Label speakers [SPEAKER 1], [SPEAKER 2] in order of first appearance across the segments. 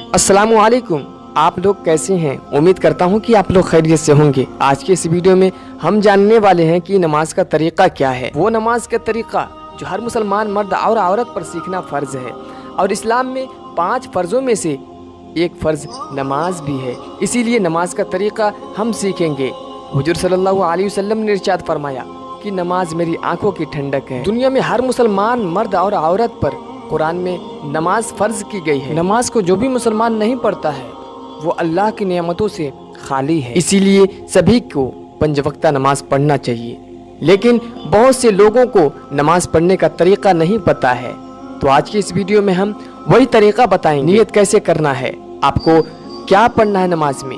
[SPEAKER 1] अस्सलामु अलैकुम। आप लोग कैसे हैं? उम्मीद करता हूं कि आप लोग खैरियत से होंगे। आज के इस वीडियो में हम जानने वाले हैं कि नमाज का तरीका क्या है। वो नमाज का तरीका जो हर मुसलमान मर्द और औरत पर सीखना फ़र्ज है, और इस्लाम में 5 फ़र्ज़ों में से एक फ़र्ज़ नमाज भी है। इसीलिए नमाज का तरीका हम सीखेंगे। हुजूर सल्लल्लाहु अलैहि वसल्लम ने इरशाद फरमाया कि नमाज मेरी आंखों की ठंडक है। दुनिया में हर मुसलमान मर्द और औरत पर कुरान में नमाज फ़र्ज की गई है। नमाज को जो भी मुसलमान नहीं पढ़ता है वो अल्लाह की नेमतों से खाली है। इसीलिए सभी को 5 वक्ता नमाज पढ़ना चाहिए, लेकिन बहुत से लोगों को नमाज पढ़ने का तरीका नहीं पता है। तो आज की इस वीडियो में हम वही तरीका बताएंगे। नियत कैसे करना है, आपको क्या पढ़ना है नमाज में,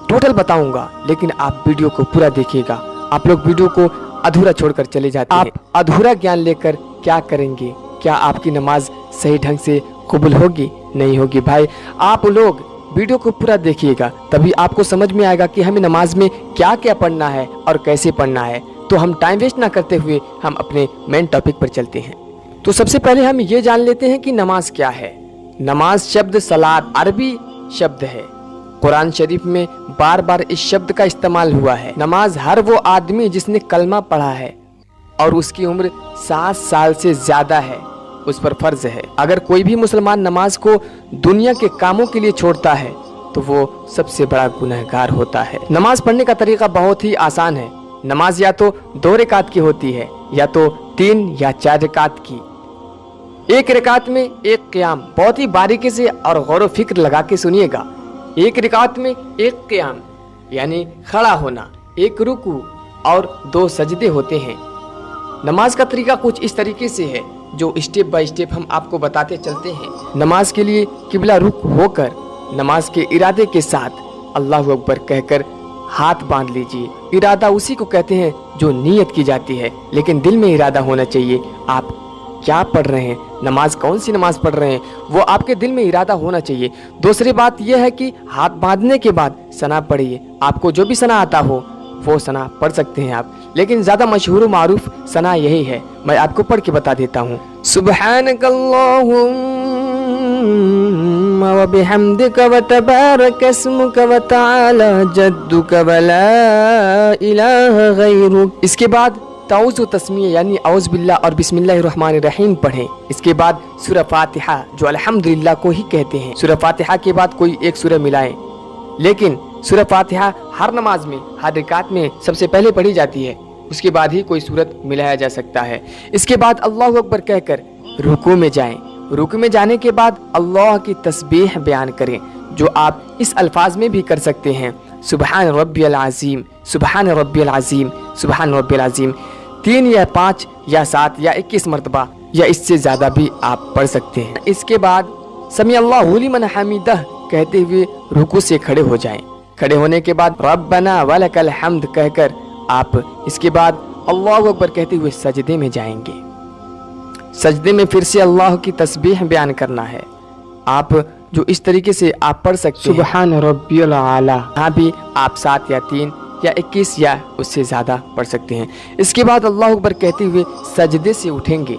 [SPEAKER 1] टोटल बताऊंगा, लेकिन आप वीडियो को पूरा देखिएगा। आप लोग वीडियो को अधूरा छोड़कर चले जाते हैं। आप अधूरा ज्ञान लेकर क्या करेंगे? क्या आपकी नमाज सही ढंग से कबूल होगी? नहीं होगी। भाई आप लोग वीडियो को पूरा देखिएगा, तभी आपको समझ में आएगा कि हमें नमाज में क्या क्या पढ़ना है और कैसे पढ़ना है। तो हम टाइम वेस्ट ना करते हुए हम अपने मेन टॉपिक पर चलते हैं। तो सबसे पहले हम ये जान लेते हैं कि नमाज क्या है। नमाज शब्द सलात अरबी शब्द है। कुरान शरीफ में बार बार इस शब्द का इस्तेमाल हुआ है। नमाज हर वो आदमी जिसने कलमा पढ़ा है और उसकी उम्र 7 साल से ज्यादा है उस पर फर्ज है। अगर कोई भी मुसलमान नमाज को दुनिया के कामों के लिए छोड़ता है तो वो सबसे बड़ा गुनहगार होता है। नमाज पढ़ने का तरीका बहुत ही आसान है। नमाज या तो 2 रकात की होती है, या तो 3 या 4 रकात की। एक रकात में एक क़याम, बहुत ही बारीकी से और गौर व फिक्र लगा के सुनिएगा। एक रकात में एक क़याम यानी खड़ा होना, एक रुकू और 2 सजदे होते हैं। नमाज का तरीका कुछ इस तरीके से है जो स्टेप बाय स्टेप हम आपको बताते चलते हैं। नमाज के लिए किबला रुख होकर नमाज के इरादे के साथ अल्लाहु अकबर कहकर हाथ बांध लीजिए। इरादा उसी को कहते हैं जो नियत की जाती है, लेकिन दिल में इरादा होना चाहिए। आप क्या पढ़ रहे हैं, नमाज कौन सी नमाज पढ़ रहे हैं, वो आपके दिल में इरादा होना चाहिए। दूसरी बात यह है कि हाथ बांधने के बाद सना पढ़िए। आपको जो भी सना आता हो वो सना पढ़ सकते हैं आप, लेकिन ज्यादा मशहूर व मारूफ सना यही है। मैं आपको पढ़ के बता देता हूँ। सुब्हानकल्लाहुम्मा व बिहम्दिका व तबारक अस्मुका व तआला जद्दुका व ला इलाहा गैरुक। इसके बाद ताऊज़ व तस्मीह यानी औज़ बिल्लाह और बिस्मिल्लाहिर्रहमानिर्रहीम पढ़ें। इसके बाद सूरह फातिहा जो अल्हम्दुलिल्लाह को ही कहते हैं। सूरह फातिहा के बाद कोई एक सूरह मिलाएं, लेकिन सूरह फातिहा हर नमाज में हर रकात में सबसे पहले पढ़ी जाती है, उसके बाद ही कोई सूरत मिलाया जा सकता है। इसके बाद अल्लाहु अकबर कहकर रुकू में जाएं। रुकू में जाने के बाद अल्लाह की तस्बीह बयान करें, जो आप इस अल्फाज में भी कर सकते हैं। सुबहान रब्बियल अज़ीम, सुबहान रब्बियल अज़ीम, सुबहान रब्बियल अज़ीम 3 या 5 या 7 या 21 मरतबा या इससे ज़्यादा भी आप पढ़ सकते हैं। इसके बाद समी अल्लाहु लिमन हमीदह कहते हुए रुकू से खड़े हो जाएं। खड़े होने के बाद रब्बना वलकल हम्द कहकर आप इसके बाद अल्लाहु अकबर कहते हुए सजदे में जाएंगे। सजदे में फिर से अल्लाह की तस्बीह बयान करना है। आप जो इस तरीके से आप पढ़ सकते हैं सुबहान रब्बियल आला। यहाँ भी आप 7 या 3 या 21 या उससे ज़्यादा पढ़ सकते हैं। इसके बाद अल्लाह अकबर कहते हुए सजदे से उठेंगे,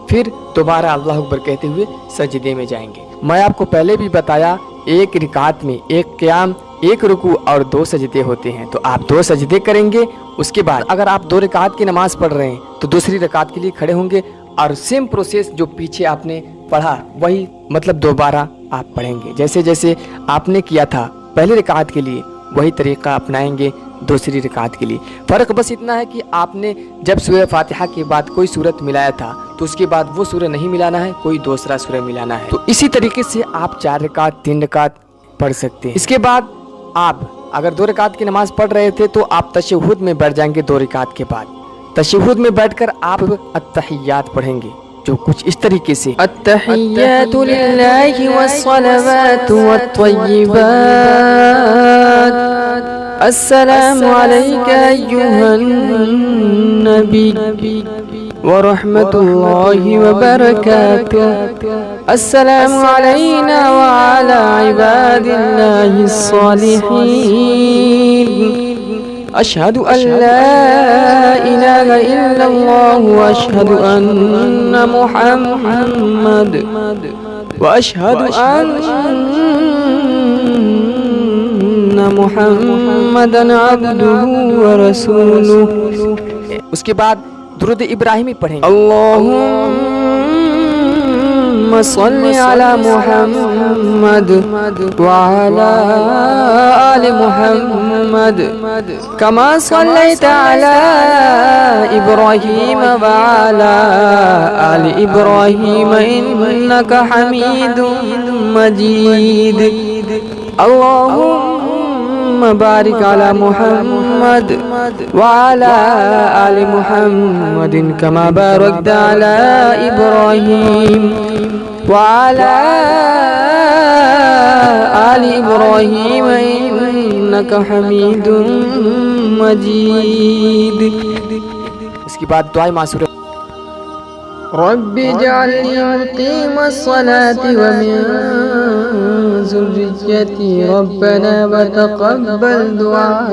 [SPEAKER 1] फिर दोबारा अल्लाह अकबर कहते हुए सजदे में जाएंगे। मैं आपको पहले भी बताया, एक रकात में एक क़याम, एक रुकू और 2 सजदे होते हैं। तो आप 2 सजदे करेंगे। उसके बाद अगर आप 2 रकात की नमाज पढ़ रहे हैं तो दूसरी रकात के लिए खड़े होंगे और सेम प्रोसेस जो पीछे आपने पढ़ा वही मतलब दोबारा आप पढ़ेंगे। जैसे जैसे आपने किया था पहली रकात के लिए वही तरीका अपनाएंगे दूसरी रकात के लिए। फ़र्क बस इतना है कि आपने जब सूरह फातिहा के बाद कोई सूरत मिलाया था तो उसके बाद वो सूरह नहीं मिलाना है, कोई दूसरा सूरह मिलाना है। तो इसी तरीके से आप 4 रकात 3 रकात पढ़ सकते हैं। इसके बाद आप अगर 2 रकात की नमाज पढ़ रहे थे तो आप तशहुद में बैठ जाएंगे। 2 रकात के बाद तशहुद में बैठकर आप अत्तहियात पढ़ेंगे, जो कुछ इस तरीके से अत्तहियातु लिल्लाहि वस्सलावातु वत्तय्यिबात अस्सलामु अलैका अय्युहन नबी व रहमतुल्लाहि व बरकातुहू अस्सलामु अलैना व अला इबादिल्लाहिस सालिहीन अशहदु अल्ला इलाहा इल्लल्लाह व अशहदु अन्ना मुहम्मद व अशहदु अन्न محمدًا عبده ورسوله. उसके बाद दुरूद इब्राहिमी पढ़ेंगे. اللهم صل على محمد وعلى آل محمد كما صليت على إبراهيم وعلى آل إبراهيم إنك حميد مجيد. اللهم بارك على محمد وعلى آل محمد كما باركت على إبراهيم وعلى آل إبراهيم إنك حميد مجيد. इसके बाद दुआ मासूरा. رب اجعلني مقيم الصلاة ومن ذريتي ربنا وتقبل دعاء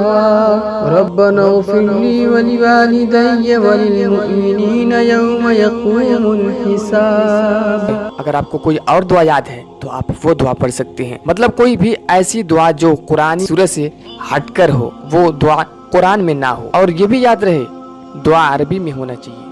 [SPEAKER 1] ربنا اغفر لي ولوالدي وللمؤمنين يوم يقوم الحساب. अगर आपको कोई और दुआ याद है तो आप वो दुआ पढ़ सकते हैं. मतलब कोई भी ऐसी दुआ जो कुरान सूरत से हटकर हो, वो दुआ कुरान में ना हो. और ये भी याद रहे दुआ अरबी में होना चाहिए.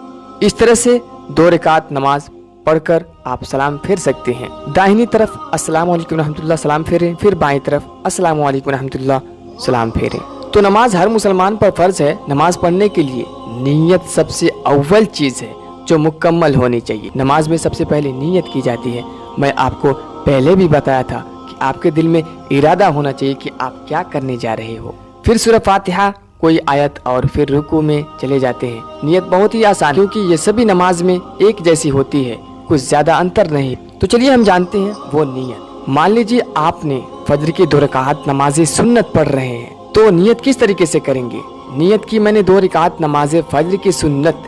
[SPEAKER 1] इस तरह से 2 रकात नमाज पढ़कर आप सलाम फेर सकते हैं. दाहिनी तरफ अस्सलाम वालेकुम रहमतुल्लाह सलाम फेरें, फिर बाईं तरफ अस्सलाम वालेकुम रहमतुल्लाह सलाम फेरें. तो नमाज हर मुसलमान पर फर्ज है. नमाज पढ़ने के लिए नीयत सबसे अव्वल चीज़ है जो मुकम्मल होनी चाहिए. नमाज में सबसे पहले नीयत की जाती है. मैं आपको पहले भी बताया था कि आपके दिल में इरादा होना चाहिए कि आप क्या करने जा रहे हो. फिर सूरह फातिहा, कोई आयत और फिर रुकू में चले जाते हैं. नियत बहुत ही आसान क्योंकि ये सभी नमाज में एक जैसी होती है, कुछ ज्यादा अंतर नहीं. तो चलिए हम जानते हैं वो नियत. मान लीजिए आपने फजर की 2 रकात नमाज सुन्नत पढ़ रहे हैं, तो नियत किस तरीके से करेंगे. नियत की मैंने 2 रकात नमाज फजर की सुन्नत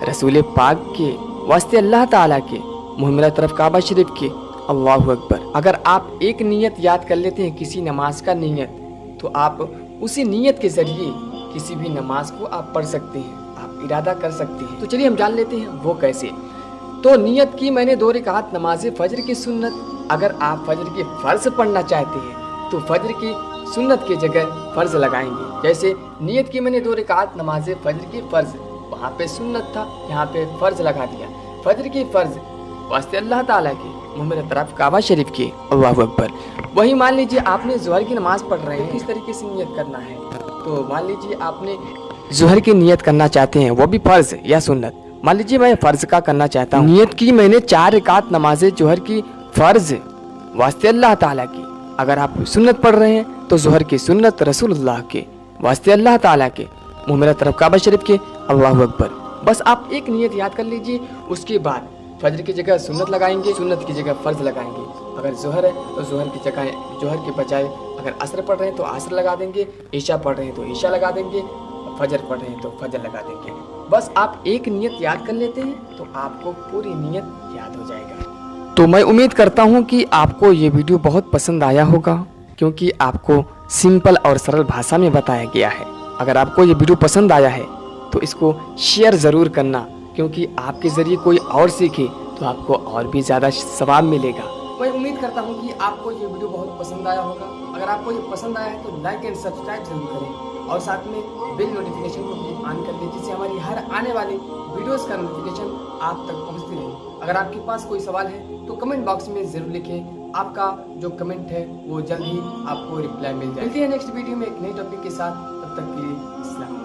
[SPEAKER 1] रसूल पाक के वास्ते अल्लाह ताला के, मुँह मेरा तरफ काबा शरीफ के. अल्लाहु अकबर. अगर आप एक नियत याद कर लेते हैं किसी नमाज का नियत, तो आप उसी नियत के जरिए किसी भी नमाज को आप पढ़ सकते हैं, आप इरादा कर सकते हैं. तो चलिए हम जान लेते हैं वो कैसे. तो नियत की मैंने 2 रकात नमाज फजर की सुन्नत. अगर आप फजर की फ़र्ज पढ़ना चाहते हैं तो फजर की सुन्नत की जगह फ़र्ज लगाएंगे. जैसे नियत की मैंने 2 रकात नमाज फजर की फ़र्ज, वहाँ पे सुन्नत था, यहाँ पे फ़र्ज लगा दिया. फजर की फ़र्ज वास्ते अल्लाह ताला के, मुँह मेरे तरफ काबा शरीफ के. अल्लाहु अकबर. वही मान लीजिए आपने ज़ोहर की नमाज़ पढ़ रहे हैं, किस तरीके से नियत करना है. तो मान लीजिए आपने ज़ोहर की नियत करना चाहते हैं, वो भी फ़र्ज या सुन्नत. मान लीजिए मैं फ़र्ज का करना चाहता हूँ. नियत की मैंने 4 रकात नमाज ज़ोहर की फ़र्ज वास्ते अल्लाह ताला की. अगर आप सुन्नत पढ़ रहे हैं तो ज़ोहर की सुन्नत रसूलुल्लाह के वास्ते अल्लाह ताला के, मुँह मेरा तरफ काबा शरीफ के. अल्लाहु अकबर. बस आप एक नियत याद कर लीजिए. उसके बाद फजर की जगह सुन्नत लगाएंगे, सुन्नत की जगह फ़र्ज लगाएंगे. अगर ज़ोहर है तो ज़ोहर की जगह ज़ोहर के बजाय अगर असर पढ़ रहे हैं तो असर लगा देंगे, ईशा पढ़ रहे हैं तो ईशा लगा देंगे, फजर पढ़ रहे हैं तो फजर लगा देंगे. बस आप एक नियत याद कर लेते हैं तो आपको पूरी नियत याद हो जाएगा. तो मैं उम्मीद करता हूँ कि आपको ये वीडियो बहुत पसंद आया होगा, क्योंकि आपको सिंपल और सरल भाषा में बताया गया है. अगर आपको ये वीडियो पसंद आया है तो इसको शेयर ज़रूर करना, क्योंकि आपके ज़रिए कोई और सीखे तो आपको और भी ज़्यादा सवाब मिलेगा. मैं उम्मीद करता हूँ कि आपको ये वीडियो बहुत पसंद आया होगा. अगर आपको ये पसंद आया है तो लाइक एंड सब्सक्राइब जरूर करें और साथ में बेल नोटिफिकेशन को भी ऑन कर दें, जिससे हमारी हर आने वाली वीडियोस का नोटिफिकेशन आप तक पहुँचती रहे. अगर आपके पास कोई सवाल है तो कमेंट बॉक्स में ज़रूर लिखें. आपका जो कमेंट है वो जल्द ही आपको रिप्लाई मिल जाए. मिलते हैं नेक्स्ट वीडियो में एक नई टॉपिक के साथ. तब तक के लिए अस्सलाम.